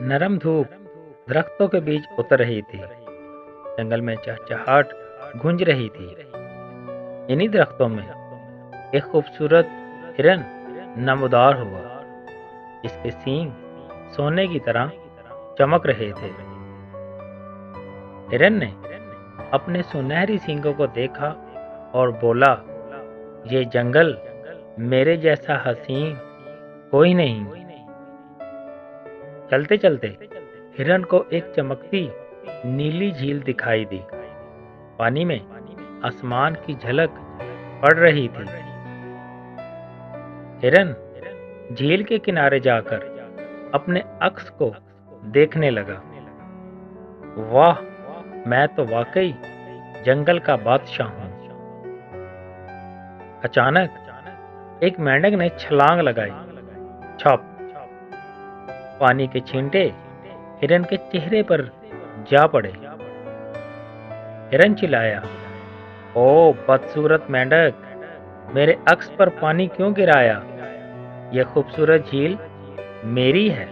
नरम धूप दरख्तों के बीच उतर रही थी। जंगल में चहचहाट गूंज रही थी। इन्हीं दरख्तों में एक खूबसूरत हिरन नमदार हुआ, जिसके सींग सोने की तरह चमक रहे थे। हिरन ने अपने सुनहरी सींगों को देखा और बोला, ये जंगल मेरे जैसा हसीन कोई नहीं। चलते चलते हिरन को एक चमकती नीली झील दिखाई दी। पानी में आसमान की झलक पड़ रही थी। हिरन झील के किनारे जाकर अपने अक्स को देखने लगा। वाह, मैं तो वाकई जंगल का बादशाह हूं। अचानक एक मेंढक ने छलांग लगाई। छप! पानी के छींटे हिरन के चेहरे पर जा पड़े। हिरन चिल्लाया, ओ बदसूरत मेंढक, मेरे अक्स पर पानी क्यों गिराया? यह खूबसूरत झील मेरी है।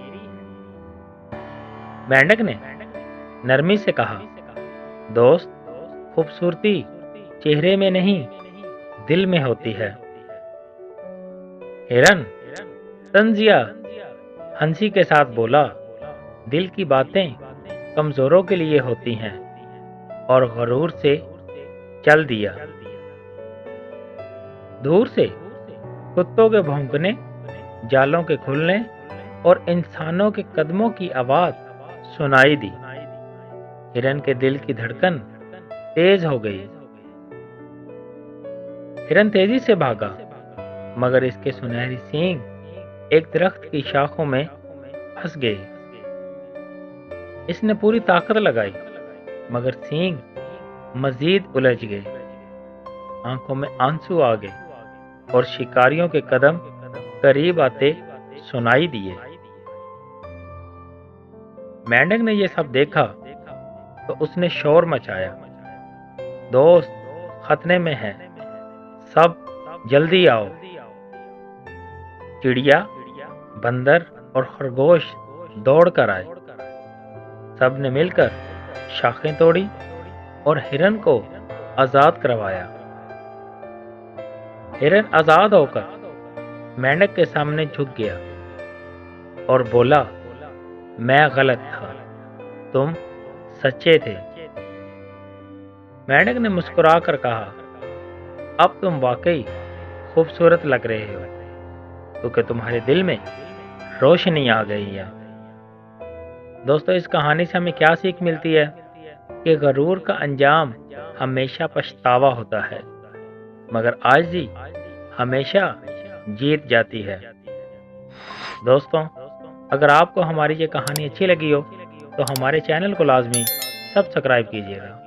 मेंढक ने नरमी से कहा, दोस्त, खूबसूरती चेहरे में नहीं, दिल में होती है। हिरन तंजिया हंसी के साथ बोला, दिल की बातें कमजोरों के लिए होती हैं, और गरूर से चल दिया। दूर से कुत्तों के भौंकने, जालों के खुलने और इंसानों के कदमों की आवाज सुनाई दी। हिरन के दिल की धड़कन तेज हो गई। हिरन तेजी से भागा, मगर इसके सुनहरी सींग एक दरख्त की शाखों में फंस गए। इसने पूरी ताकत लगाई, मगर सींग मजीद उलझ गए। आंखों में आंसू आ गए और शिकारियों के कदम करीब आते सुनाई दिए। मेंढक ने यह सब देखा तो उसने शोर मचाया, दोस्त, खतरे में है, सब जल्दी आओ। चिड़िया, बंदर और खरगोश दौड़ कर आए। सब ने मिलकर शाखें तोड़ी और हिरन को आजाद करवाया। हिरन आजाद होकर मेंढक के सामने झुक गया और बोला, मैं गलत था, तुम सच्चे थे। मेंढक ने मुस्कुराकर कहा, अब तुम वाकई खूबसूरत लग रहे हो, क्योंकि तुम्हारे दिल में रोशनी आ गई है। दोस्तों, इस कहानी से हमें क्या सीख मिलती है कि गरूर का अंजाम हमेशा पछतावा होता है, मगर आजिज़ी हमेशा जीत जाती है। दोस्तों, अगर आपको हमारी ये कहानी अच्छी लगी हो तो हमारे चैनल को लाजमी सब्सक्राइब कीजिएगा।